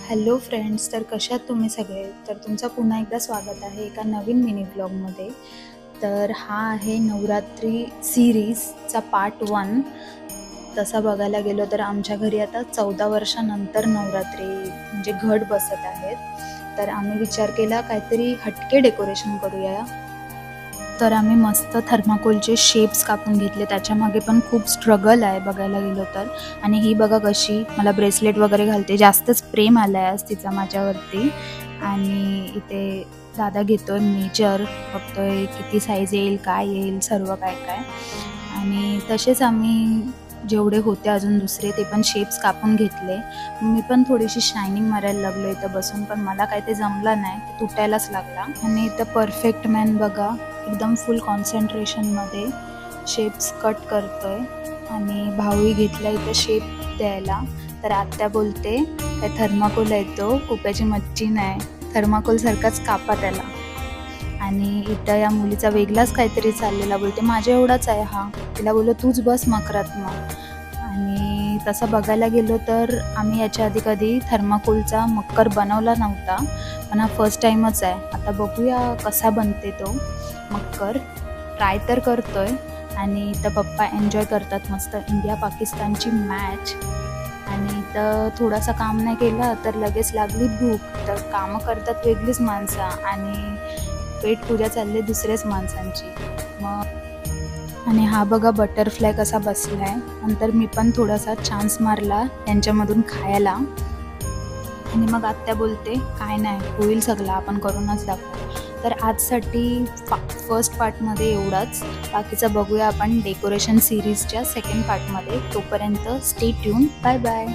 Hello friends, तर कशा आहात तुम्ही सगळे? तर तुमचं पुन्हा एकदा स्वागत आहे एका नवीन मिनी व्लॉगमध्ये. तर हा आहे नवरात्री सीरीजचा पार्ट 1. तसा बघायला गेलो तर आमच्या घरी आता 14 वर्षानंतर नवरात्री म्हणजे घट बसत आहेत. तर आम्ही विचार केला काहीतरी हटके डेकोरेशन करूया. तर आम्ही मस्त थर्माकोलचे शेप्स कापून घेतले. त्याच्यामागे पण खूप स्ट्रगल आहे बघायला गेलो तर. आणि ही बघा कशी मला ब्रेसलेट वगैरे घालते. जास्तच प्रेम आलं आहे आज तिचा माझ्यावरती. आणि इथे दादा घेतोय मेजर, बघतोय किती साईज येईल, काय येईल, सर्व काय काय. आणि तसेच आम्ही जेवढे होते अजून दुसरे ते पण शेप्स कापून घेतले. मी पण थोडीशी शायनिंग मारायला लागलो इथं बसून, पण मला काही ते जमलं नाही, ते तुटायलाच लागला. आणि इथं परफेक्ट मॅन बघा एकदम फुल कॉन्सन्ट्रेशनमध्ये शेप्स कट करतोय. आणि भाऊही घेतला इथं शेप द्यायला. तर आत्या बोलते काय थर्माकोल आहे तो, कुप्याची मच्छी नाही, थर्माकोलसारखाच कापा त्याला. आणि इथं या मुलीचा वेगळाच काहीतरी चाललेला, बोलते माझ्या एवढाच आहे हा. तिला बोललो तूच बस मकरात मग. आणि तसं बघायला गेलो तर आम्ही याच्या आधी कधी थर्माकोलचा मकर बनवला नव्हता, पण हा फर्स्ट टाईमच आहे. आता बघूया कसा बनते तो मकर, ट्राय तर करतोय. आणि इथं पप्पा एन्जॉय करतात मस्त इंडिया पाकिस्तानची मॅच. आणि इथं थोडासा काम नाही केलं तर लगेच लागली भूक. तर कामं करतात वेगळीच माणसं आणि पेट पूजा चालली दुसऱ्याच माणसांची मग. आणि हा बघा बटरफ्लाय कसा बसलाय. नंतर मी पण थोडासा चान्स मारला त्यांच्यामधून खायला. आणि मग आत्या बोलते काय नाही होईल सगळं, आपण करूनच दाखवू. तर आजसाठी फर्स्ट पार्टमध्ये एवढाच. बाकीचं बघूया आपण डेकोरेशन सिरीजच्या सेकंड पार्टमध्ये. तोपर्यंत स्टे ट्यून. Bye bye.